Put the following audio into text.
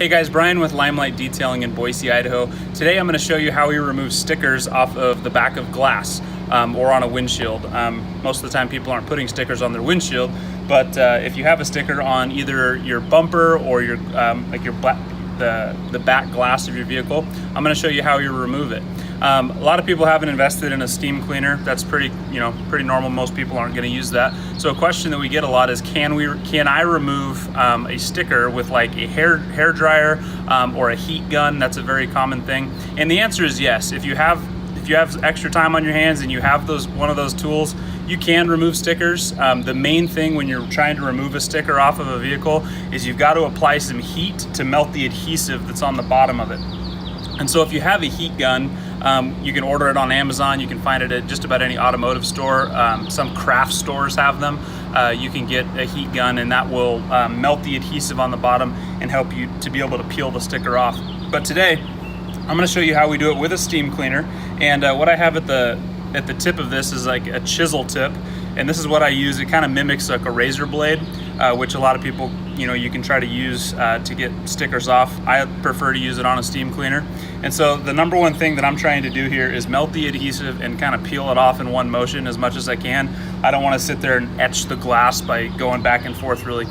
Hey guys, Brian with Limelight Detailing in Boise, Idaho. Today I'm going to show you how we remove stickers off of the back of glass or on a windshield. Most of the time people aren't putting stickers on their windshield, but if you have a sticker on either your bumper or your the back glass of your vehicle, I'm going to show you how you remove it. A lot of people haven't invested in a steam cleaner. That's pretty normal. Most people aren't going to use that. So a question that we get a lot is, can I remove a sticker with like a hair dryer or a heat gun? That's a very common thing. And the answer is yes. If you have extra time on your hands and you have one of those tools, you can remove stickers. The main thing when you're trying to remove a sticker off of a vehicle is you've got to apply some heat to melt the adhesive that's on the bottom of it. And so if you have a heat gun, you can order it on Amazon. You can find it at just about any automotive store. Some craft stores have them. You can get a heat gun and that will melt the adhesive on the bottom and help you to be able to peel the sticker off. But today, I'm going to show you how we do it with a steam cleaner. And what I have at the tip of this is like a chisel tip. And this is what I use. It kind of mimics like a razor blade, which a lot of people, you can try to use to get stickers off. I prefer to use it on a steam cleaner. And so the number one thing that I'm trying to do here is melt the adhesive and kind of peel it off in one motion as much as I can. I don't want to sit there and etch the glass by going back and forth really